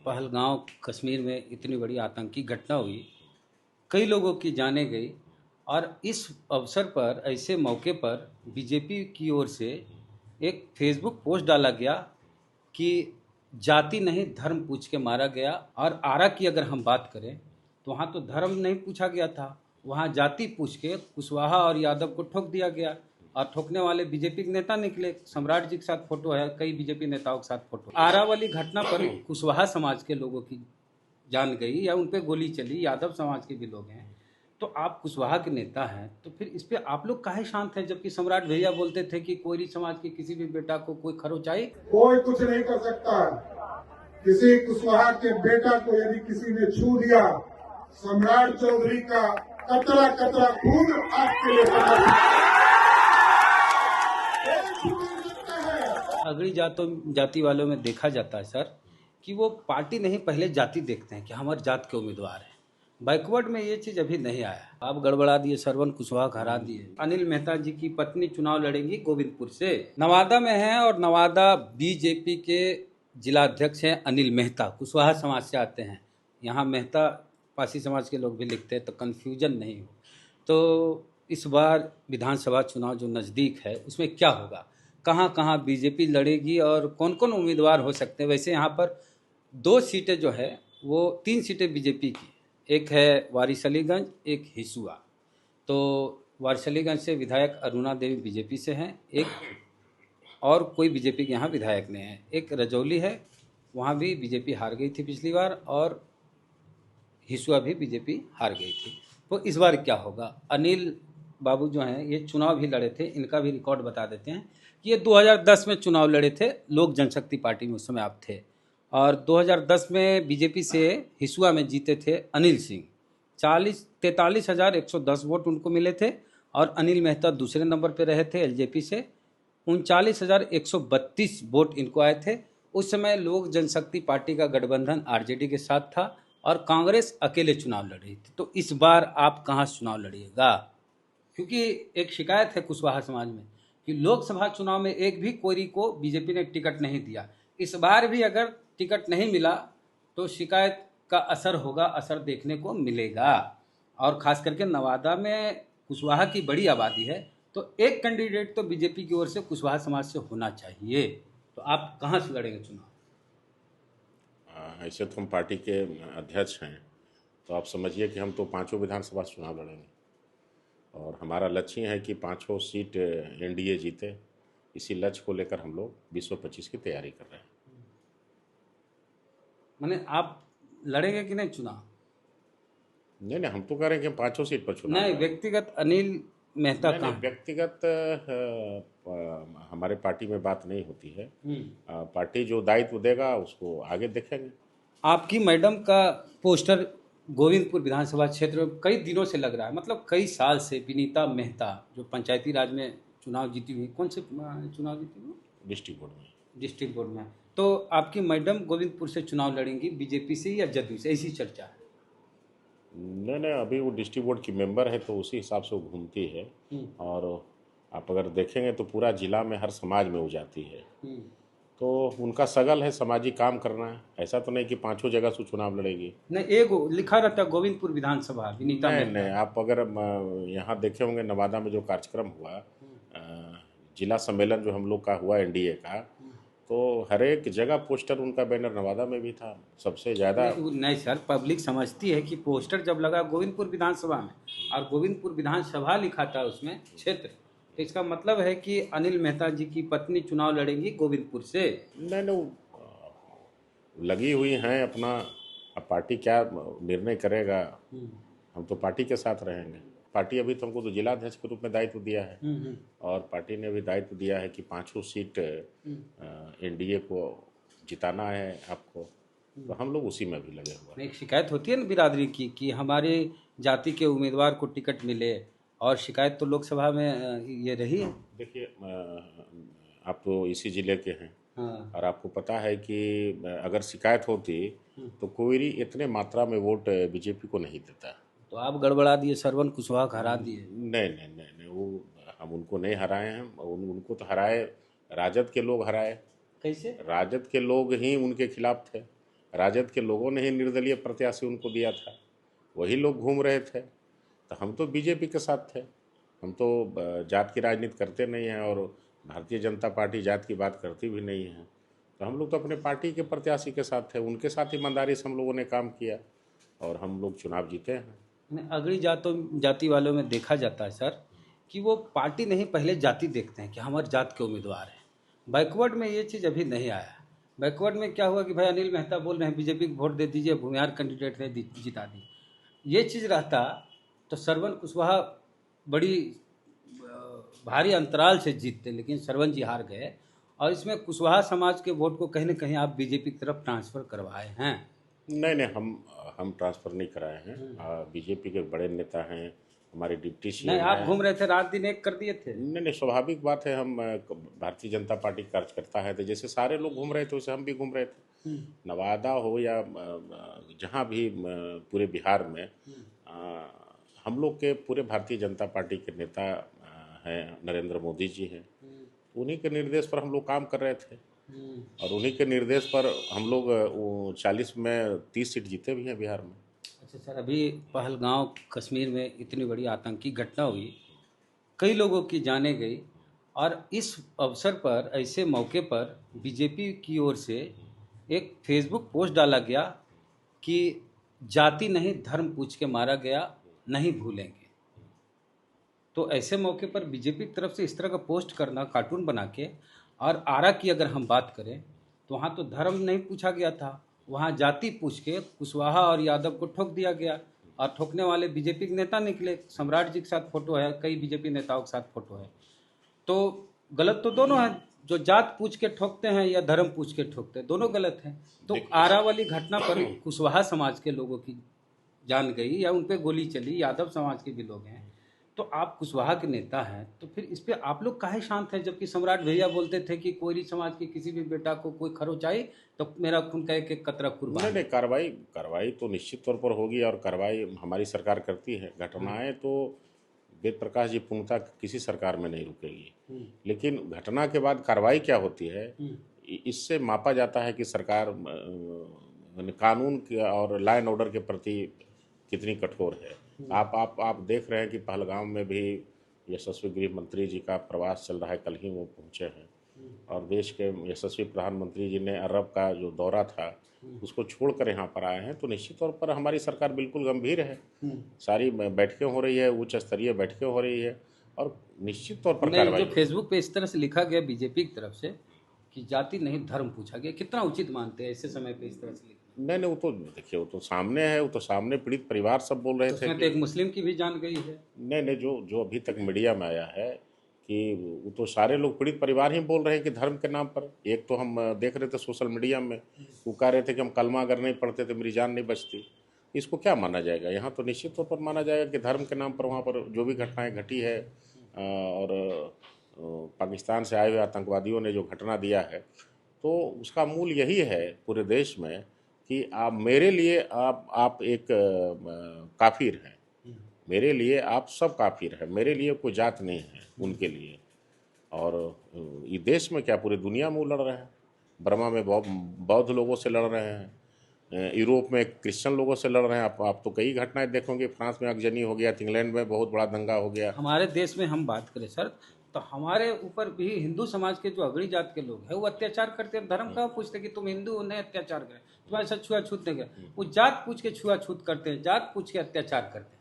पहलगांव कश्मीर में इतनी बड़ी आतंकी घटना हुई, कई लोगों की जानें गई और इस अवसर पर ऐसे मौके पर बीजेपी की ओर से एक फेसबुक पोस्ट डाला गया कि जाति नहीं धर्म पूछ के मारा गया। और आरा की अगर हम बात करें तो वहाँ तो धर्म नहीं पूछा गया था, वहाँ जाति पूछ के कुशवाहा और यादव को ठोक दिया गया। और ठोकने वाले बीजेपी के नेता निकले, सम्राट जी के साथ फोटो है, कई बीजेपी नेताओं के साथ फोटो। आरा वाली घटना पर कुशवाहा समाज के लोगों की जान गई या उन पे गोली चली, यादव समाज के भी लोग हैं। तो आप कुशवाहा के नेता हैं, तो फिर इस पे आप लोग काहे शांत हैं, जबकि सम्राट भैया बोलते थे कि कोई समाज के किसी भी बेटा को कोई खरोचाई कोई कुछ नहीं कर सकता। किसी कुशवाहा के बेटा को यदि किसी ने छू दिया, सम्राट चौधरी का कतरा कतरा खून आपके लिए अगड़ी जाति वालों में देखा जाता है सर कि वो पार्टी नहीं, पहले जाति देखते हैं कि हमारे जात के उम्मीदवार हैं। बैकवर्ड में ये चीज अभी नहीं आया। आप गड़बड़ा दिए, श्रवण कुशवाहा को हरा दिए। अनिल मेहता जी की पत्नी चुनाव लड़ेंगी गोविंदपुर से, नवादा में है, और नवादा बीजेपी के जिला अध्यक्ष हैं अनिल मेहता, कुशवाहा समाज से आते हैं। यहाँ मेहता पासी समाज के लोग भी लिखते हैं, तो कन्फ्यूजन नहीं हो। तो इस बार विधानसभा चुनाव जो नज़दीक है उसमें क्या होगा, कहाँ कहाँ बीजेपी लड़ेगी और कौन कौन उम्मीदवार हो सकते हैं। वैसे यहाँ पर 2 सीटें जो है वो 3 सीटें बीजेपी की, एक है वारिसलीगंज, एक हिसुआ। तो वारिसलीगंज से विधायक अरुणा देवी बीजेपी से हैं, एक और कोई बीजेपी के यहाँ विधायक नहीं है। एक रजौली है, वहाँ भी बीजेपी हार गई थी पिछली बार, और हिसुआ भी बीजेपी हार गई थी। तो इस बार क्या होगा। अनिल बाबू जो हैं ये चुनाव भी लड़े थे, इनका भी रिकॉर्ड बता देते हैं कि ये 2010 में चुनाव लड़े थे, लोक जनशक्ति पार्टी में उस समय आप थे। और 2010 में बीजेपी से हिसुआ में जीते थे अनिल सिंह, 43,110 वोट उनको मिले थे। और अनिल मेहता दूसरे नंबर पर रहे थे एलजेपी से, 39,132 वोट इनको आए थे। उस समय लोक जनशक्ति पार्टी का गठबंधन आरजेडी के साथ था और कांग्रेस अकेले चुनाव लड़ रही थी। तो इस बार आप कहाँ से चुनाव लड़िएगा, क्योंकि एक शिकायत है कुशवाहा समाज में कि लोकसभा चुनाव में एक भी कोई को बीजेपी ने टिकट नहीं दिया। इस बार भी अगर टिकट नहीं मिला तो शिकायत का असर होगा, असर देखने को मिलेगा। और खास करके नवादा में कुशवाहा की बड़ी आबादी है, तो एक कैंडिडेट तो बीजेपी की ओर से कुशवाहा समाज से होना चाहिए। तो आप कहाँ से लड़ेंगे चुनाव? ऐसे तो हम पार्टी के अध्यक्ष हैं, तो आप समझिए कि हम तो 5 विधानसभा चुनाव लड़ेंगे और हमारा लक्ष्य है कि 5 सीट एनडीए जीते। इसी लक्ष्य को लेकर हम लोग 2025 की तैयारी कर रहे हैं। माने आप लड़ेंगे कि नहीं चुनाव? नहीं, हम तो कह रहे हैं कि हम 5 सीट पर चुनाव नहीं, व्यक्तिगत अनिल मेहता का व्यक्तिगत हमारे पार्टी में बात नहीं होती है। पार्टी जो दायित्व देगा उसको आगे देखेंगे। आपकी मैडम का पोस्टर गोविंदपुर विधानसभा क्षेत्र में कई दिनों से लग रहा है, मतलब कई साल से। विनीता मेहता जो पंचायती राज में चुनाव जीती हुई, कौन से चुनाव जीती हुई? डिस्ट्रिक्ट बोर्ड में। डिस्ट्रिक्ट बोर्ड में। तो आपकी मैडम गोविंदपुर से चुनाव लड़ेंगी बीजेपी से या जदयू से, ऐसी चर्चा है? नहीं, अभी वो डिस्ट्रिक्ट बोर्ड की मेंबर है तो उसी हिसाब से वो घूमती है। और आप अगर देखेंगे तो पूरा जिला में हर समाज में वो जाती है। तो उनका सगल है सामाजिक काम करना है, ऐसा तो नहीं कि 5 जगह से चुनाव लड़ेगी। नहीं, एक लिखा रहता है गोविंदपुर विधानसभा विनीता मेहता। नहीं, आप अगर यहाँ देखे होंगे नवादा में जो कार्यक्रम हुआ, जिला सम्मेलन जो हम लोग का हुआ एनडीए का, तो हर एक जगह पोस्टर उनका बैनर नवादा में भी था सबसे ज़्यादा। नहीं सर, पब्लिक समझती है कि पोस्टर जब लगा गोविंदपुर विधानसभा में और गोविंदपुर विधानसभा लिखा था उसमें क्षेत्र, तो इसका मतलब है कि अनिल मेहता जी की पत्नी चुनाव लड़ेंगी गोविंदपुर से। नहीं, लगी हुई हैं अपना। अब पार्टी क्या निर्णय करेगा, हम तो पार्टी के साथ रहेंगे। पार्टी अभी तो हमको तो जिला अध्यक्ष के रूप में दायित्व दिया है और पार्टी ने भी दायित्व दिया है कि 5 सीट एनडीए को जिताना है आपको, तो हम लोग उसी में भी लगे हुए हैं। एक शिकायत होती है ना बिरादरी की कि हमारे जाति के उम्मीदवार को टिकट मिले, और शिकायत तो लोकसभा में ये रही है। देखिए, आप तो इसी जिले के हैं। हाँ। और आपको पता है कि अगर शिकायत होती तो कोई इतने मात्रा में वोट बीजेपी को नहीं देता। तो आप गड़बड़ा दिए, श्रवण कुशवाहा को हरा दिए। नहीं, वो हम उनको नहीं हराए हैं। उनको तो हराए राजद के लोग हराए। कैसे? राजद के लोग ही उनके खिलाफ थे। राजद के लोगों ने ही निर्दलीय प्रत्याशी उनको दिया था, वही लोग घूम रहे थे। तो हम तो बीजेपी के साथ थे, हम तो जात की राजनीति करते नहीं हैं और भारतीय जनता पार्टी जात की बात करती भी नहीं है। तो हम लोग तो अपने पार्टी के प्रत्याशी के साथ थे, उनके साथ ईमानदारी से हम लोगों ने काम किया और हम लोग चुनाव जीते हैं। अगड़ी जाति वालों में देखा जाता है सर कि वो पार्टी नहीं पहले जाति देखते हैं कि हमारे जात के उम्मीदवार हैं। बैकवर्ड में ये चीज़ अभी नहीं आया। बैकवर्ड में क्या हुआ कि भाई अनिल मेहता बोल रहे हैं बीजेपी को वोट दे दीजिए, भूमिहार कैंडिडेट है जिता दी। ये चीज़ रहता तो श्रवण कुशवाहा बड़ी भारी अंतराल से जीतते, लेकिन श्रवण जी हार गए और इसमें कुशवाहा समाज के वोट को कहीं ना कहीं आप बीजेपी की तरफ ट्रांसफ़र करवाए हैं। नहीं, हम ट्रांसफ़र नहीं कराए हैं। बीजेपी के बड़े नेता हैं, हमारे डिप्टी सीएम नहीं, आप घूम रहे थे, रात दिन एक कर दिए थे। नहीं, स्वाभाविक बात है। हम भारतीय जनता पार्टी कार्यकर्ता है, तो जैसे सारे लोग घूम रहे थे वैसे हम भी घूम रहे थे। नवादा हो या जहाँ भी पूरे बिहार में हम लोग के पूरे भारतीय जनता पार्टी के नेता हैं, नरेंद्र मोदी जी हैं, उन्हीं के निर्देश पर हम लोग काम कर रहे थे और उन्हीं के निर्देश पर हम लोग 40 में 30 सीट जीते भी हैं बिहार में। अच्छा सर, अभी पहलगांव कश्मीर में इतनी बड़ी आतंकी घटना हुई, कई लोगों की जानें गई और इस अवसर पर, ऐसे मौके पर बीजेपी की ओर से एक फेसबुक पोस्ट डाला गया कि जाति नहीं धर्म पूछ के मारा गया, नहीं भूलेंगे। तो ऐसे मौके पर बीजेपी की तरफ से इस तरह का पोस्ट करना, कार्टून बना के, और आरा की अगर हम बात करें तो वहाँ तो धर्म नहीं पूछा गया था, वहाँ जाति पूछ के कुशवाहा और यादव को ठोक दिया गया और ठोकने वाले बीजेपी के नेता निकले। सम्राट जी के साथ फोटो है, कई बीजेपी नेताओं के साथ फोटो है। तो गलत तो दोनों है, जो जात पूछ के ठोकते हैं या धर्म पूछ के ठोकते हैं, दोनों गलत हैं। तो आरा वाली घटना पर कुशवाहा समाज के लोगों की जान गई या उन पर गोली चली, यादव समाज के भी लोग हैं, तो आप कुशवाहा के नेता हैं, तो फिर इस पे आप लोग काहे शांत हैं? जबकि सम्राट भैया बोलते थे कि कोई समाज के किसी भी बेटा को कोई खरोच आई तो मेरा खून का एक कतरा कुर्बान। नहीं, कार्रवाई तो निश्चित तौर पर होगी और कार्रवाई हमारी सरकार करती है। घटनाएं तो वेद प्रकाश जी पूर्णतः किसी सरकार में नहीं रुकेगी, लेकिन घटना के बाद कार्रवाई क्या होती है इससे मापा जाता है कि सरकार कानून और लॉ एंड ऑर्डर के प्रति कितनी कठोर है। आप देख रहे हैं कि पहलगाम में भी यशस्वी गृह मंत्री जी का प्रवास चल रहा है, कल ही वो पहुंचे हैं और देश के यशस्वी प्रधानमंत्री जी ने अरब का जो दौरा था उसको छोड़कर यहाँ पर आए हैं। तो निश्चित तौर पर हमारी सरकार बिल्कुल गंभीर है, सारी बैठकें हो रही है, उच्च स्तरीय बैठकें हो रही है और निश्चित तौर पर कार्रवाई। जो फेसबुक पे इस तरह से लिखा गया बीजेपी की तरफ से कि जाति नहीं धर्म पूछा गया, कितना उचित मानते हैं ऐसे समय पे इस तरह से लिखना? नहीं, वो तो देखिए, वो तो सामने है, वो तो सामने पीड़ित परिवार सब बोल रहे थे। तो एक मुस्लिम की भी जान गई है। नहीं, जो अभी तक मीडिया में आया है कि वो तो सारे लोग पीड़ित परिवार ही बोल रहे हैं कि धर्म के नाम पर। एक तो हम देख रहे थे सोशल मीडिया में, वो कह रहे थे कि हम कलमा अगर नहीं पढ़ते तो मेरी जान नहीं बचती। इसको क्या माना जाएगा? यहाँ तो निश्चित तौर पर माना जाएगा कि धर्म के नाम पर वहाँ पर जो भी घटनाएं घटी है और पाकिस्तान से आए हुए आतंकवादियों ने जो घटना दिया है, तो उसका मूल यही है पूरे देश में कि आप मेरे लिए आप एक काफिर हैं, मेरे लिए आप सब काफिर हैं, मेरे लिए कोई जात नहीं है उनके लिए। और ये देश में क्या पूरी दुनिया में वो लड़ रहे हैं, बर्मा में बौद्ध लोगों से लड़ रहे हैं, यूरोप में क्रिश्चियन लोगों से लड़ रहे हैं। आप तो कई घटनाएं देखोगे, फ्रांस में अगजनी हो गया, इंग्लैंड में बहुत बड़ा दंगा हो गया। हमारे देश में हम बात करें सर, तो हमारे ऊपर भी हिंदू समाज के जो अगड़ी जात के लोग हैं वो अत्याचार करते हैं। धर्म का पूछते कि तुम हिंदू हो, नहीं अत्याचार करें, तुम्हारे साथ छुआछूत नहीं करें। वो जात पूछ के छुआछूत करते हैं, जात पूछ के अत्याचार करते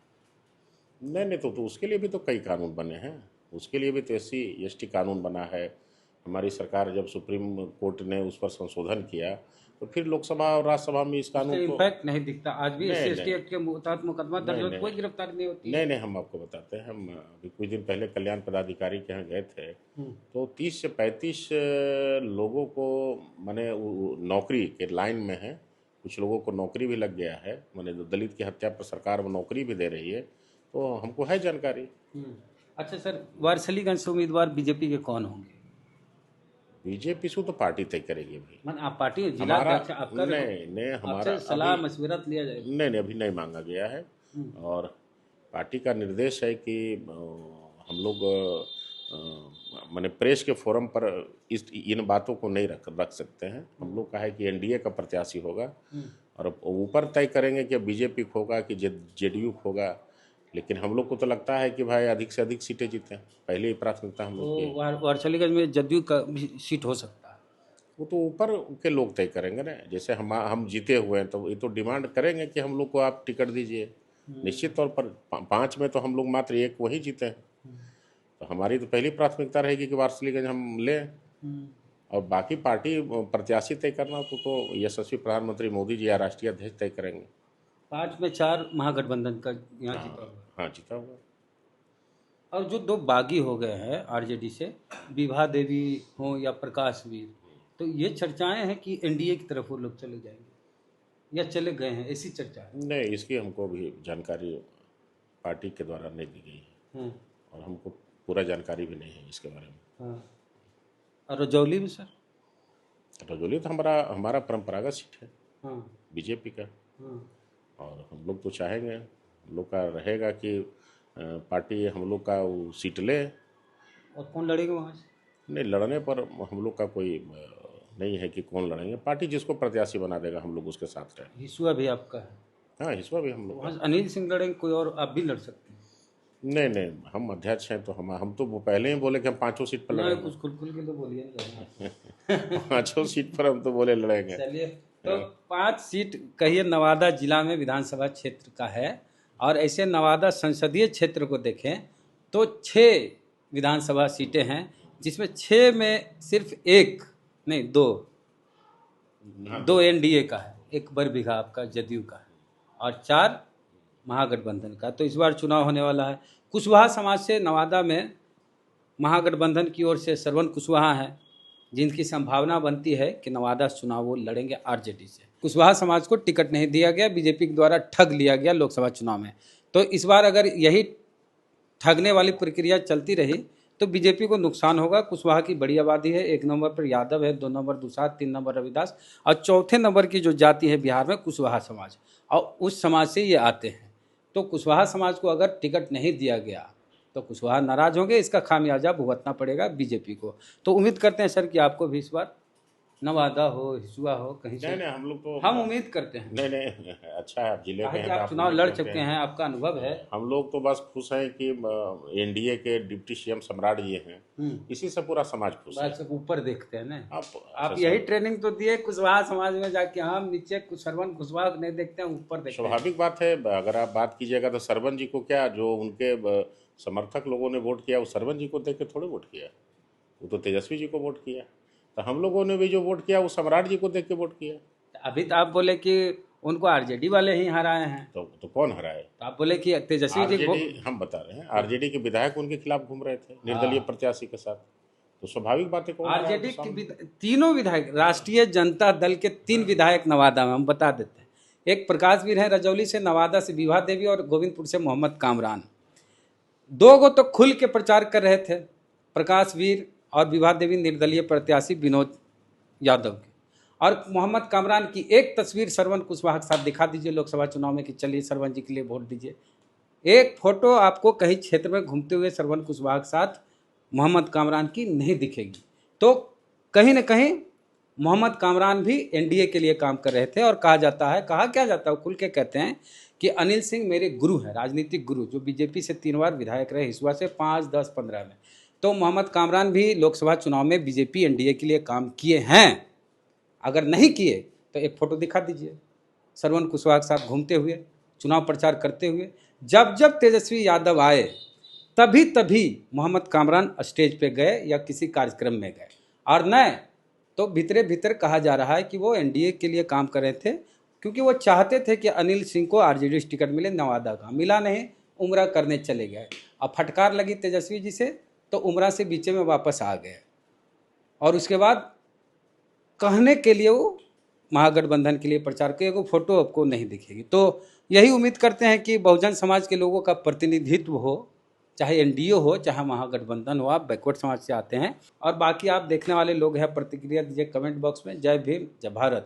हैं। नहीं, तो उसके लिए भी तो कई कानून बने हैं, उसके लिए भी तो SC/ST कानून बना है। हमारी सरकार जब सुप्रीम कोर्ट ने उस पर संशोधन किया तो फिर लोकसभा और राज्यसभा में इस कानून को इम्पैक्ट नहीं दिखता। आज भी SC/ST एक्ट के तहत मुकदमा दर्ज हो, कोई गिरफ्तारी नहीं होती। नहीं, हम आपको बताते हैं। हम अभी कुछ दिन पहले कल्याण पदाधिकारी के यहाँ गए थे, तो 30 से 35 लोगों को माने नौकरी के लाइन में है, कुछ लोगों को नौकरी भी लग गया है, माने दलित की हत्या पर सरकार वो नौकरी भी दे रही है, तो हमको है जानकारी। अच्छा सर, वारसलीगंज से उम्मीदवार बीजेपी के कौन होंगे? बीजेपी से तो पार्टी तय करेगी भाई। मन आप पार्टी जिला अध्यक्ष आपका नहीं, हमारा सलाह मशविरा लिया जाएगा? नहीं, अभी नहीं मांगा गया है और पार्टी का निर्देश है कि हम लोग मैंने प्रेस के फोरम पर इन बातों को नहीं रख सकते हैं। हम लोग का है कि एनडीए का प्रत्याशी होगा और अब ऊपर तय करेंगे कि बीजेपी को होगा कि जेडीयू को होगा। लेकिन हम लोग को तो लगता है कि भाई अधिक से अधिक सीटें जीतें, पहले ही प्राथमिकता हम लोग की है। वारसलीगंज में जदयू का भी सीट हो सकता है। वो तो ऊपर के लोग तय करेंगे ना। जैसे हम जीते हुए हैं तो ये तो डिमांड करेंगे कि हम लोग को आप टिकट दीजिए। निश्चित तौर पर 5 में तो हम लोग मात्र 1 वही जीते हैं। तो हमारी तो पहली प्राथमिकता रहेगी कि वारसलीगंज हम लें और बाकी पार्टी प्रत्याशी तय करना तो यशस्वी प्रधानमंत्री मोदी जी या राष्ट्रीय अध्यक्ष तय करेंगे। 5 में 4 महागठबंधन का यहाँ जीता हुआ। हाँ, जीता हुआ। और जो 2 बागी हो गए हैं आरजेडी से, विभा देवी हो या प्रकाश वीर, तो ये चर्चाएं हैं कि एनडीए की तरफ वो लोग चले जाएंगे या चले गए हैं, ऐसी चर्चा है। नहीं, इसकी हमको भी जानकारी पार्टी के द्वारा नहीं दी गई है और हमको पूरा जानकारी भी नहीं है इसके बारे में। हाँ। और रजौली में सर? रजौली तो हमारा परंपरागत सीट है बीजेपी का। हाँ। और हम लोग तो चाहेंगे, हम लोग का रहेगा कि पार्टी हम लोग का वो सीट ले। और कौन लड़ेगा वहाँ से? नहीं, लड़ने पर हम लोग का कोई नहीं है कि कौन लड़ेंगे। पार्टी जिसको प्रत्याशी बना देगा हम लोग उसके साथ रहेंगे। हिसुआ भी आपका है? हाँ, हिस्सा भी हम लोग का। वहाँ अनिल सिंह लड़ेंगे, कोई और आप भी लड़ सकते हैं? नहीं, हम अध्यक्ष हैं तो हम तो वो पहले ही बोले कि हम 5 सीट पर नहीं, लड़ेंगे। कुछ खुल के तो बोलिए नहीं। 5 सीट पर हम तो बोले लड़ेंगे। चलिए, तो 5 सीट कहिए नवादा जिला में विधानसभा क्षेत्र का है। और ऐसे नवादा संसदीय क्षेत्र को देखें तो 6 विधानसभा सीटें हैं, जिसमें 6 में सिर्फ 1 नहीं 2 एनडीए का है, 1 बरबीघा आपका जदयू का है और 4 महागठबंधन का। तो इस बार चुनाव होने वाला है। कुशवाहा समाज से नवादा में महागठबंधन की ओर से श्रवण कुशवाहा हैं, जिनकी संभावना बनती है कि नवादा चुनाव वो लड़ेंगे आरजेडी से। कुशवाहा समाज को टिकट नहीं दिया गया, बीजेपी के द्वारा ठग लिया गया लोकसभा चुनाव में। तो इस बार अगर यही ठगने वाली प्रक्रिया चलती रही तो बीजेपी को नुकसान होगा। कुशवाहा की बड़ी आबादी है, 1 नंबर पर यादव है, 2 नंबर दुसाद, 3 नंबर रविदास और चौथे नंबर की जो जाति है बिहार में कुशवाहा समाज, और उस समाज से ये आते हैं। तो कुशवाहा समाज को अगर टिकट नहीं दिया गया तो कुशवाहा नाराज होंगे, इसका खामियाजा भुगतना पड़ेगा बीजेपी को। तो उम्मीद करते हैं सर कि आपको भी इस बार नवादा हो, हिसुआ हो, कहीं से नहीं, हम लोग तो हम उम्मीद करते हैं। नहीं, अच्छा है, आप जिले के हैं, आप चुनाव लड़ चुके हैं, आपका अनुभव है। हम लोग तो बस खुश हैं कि एनडीए के डिप्टी सीएम सम्राट जी हैं, इसी से पूरा समाज खुश है। सब ऊपर देखते हैं ना आप अच्छा, यही ट्रेनिंग तो दिए कुशवाहा समाज में जाके। हम नीचे श्रवण कुशवाहा नहीं देखते हैं, ऊपर देखते हैं। स्वाभाविक बात है। अगर आप बात कीजिएगा तो श्रवण जी को क्या, जो उनके समर्थक लोगों ने वोट किया वो श्रवण जी को देख के थोड़े वोट किया, वो तो तेजस्वी जी को वोट किया। तो हम लोगों ने भी जो वोट किया वो सम्राट जी को देख के वोट किया। अभी तो आप बोले कि उनको आरजेडी वाले ही हराए हैं, तो कौन हराए? तो आप बोले कि तेजस्वी जी को। हम बता रहे हैं आरजेडी के विधायक उनके खिलाफ घूम रहे थे निर्दलीय प्रत्याशी के साथ, तो स्वाभाविक बात है कौन आरजेडी के तीनों विधायक, राष्ट्रीय जनता दल के 3 विधायक नवादा में, हम बता देते हैं। एक प्रकाश वीर है रजौली से, नवादा से विभा देवी और गोविंदपुर से मोहम्मद कामरान। 2 गो तो खुल के प्रचार कर रहे थे, प्रकाश वीर और विभा देवी निर्दलीय प्रत्याशी विनोद यादव के। और मोहम्मद कामरान की एक तस्वीर श्रवण कुशवाहा के साथ दिखा दीजिए लोकसभा चुनाव में कि चलिए श्रवण जी के लिए वोट दीजिए। एक फोटो आपको कहीं क्षेत्र में घूमते हुए श्रवण कुशवाहा के साथ मोहम्मद कामरान की नहीं दिखेगी। तो कहीं ना कहीं मोहम्मद कामरान भी एनडीए के लिए काम कर रहे थे। और कहा क्या जाता है, खुल के कहते हैं कि अनिल सिंह मेरे गुरु हैं, राजनीतिक गुरु, जो बीजेपी से 3 बार विधायक रहे, हिसुआ से 5, 10, 15 में। तो मोहम्मद कामरान भी लोकसभा चुनाव में बीजेपी एनडीए के लिए काम किए हैं। अगर नहीं किए तो एक फोटो दिखा दीजिए श्रवण कुशवाहा के साथ घूमते हुए, चुनाव प्रचार करते हुए। जब तेजस्वी यादव आए तभी मोहम्मद कामरान स्टेज पे गए या किसी कार्यक्रम में गए, और न तो भीतर कहा जा रहा है कि वो एनडीए के लिए काम कर रहे थे, क्योंकि वो चाहते थे कि अनिल सिंह को आरजेडी टिकट मिले। नवादा का मिला नहीं, उमरा करने चले गए। अब फटकार लगी तेजस्वी जी से तो उमरा से बीचे में वापस आ गए, और उसके बाद कहने के लिए वो महागठबंधन के लिए प्रचार किए, वो फोटो आपको नहीं दिखेगी। तो यही उम्मीद करते हैं कि बहुजन समाज के लोगों का प्रतिनिधित्व हो, चाहे एनडीए हो चाहे महागठबंधन हो। आप बैकवर्ड समाज से आते हैं। और बाकी आप देखने वाले लोग हैं, प्रतिक्रिया दीजिए कमेंट बॉक्स में। जय भीम, जय भारत।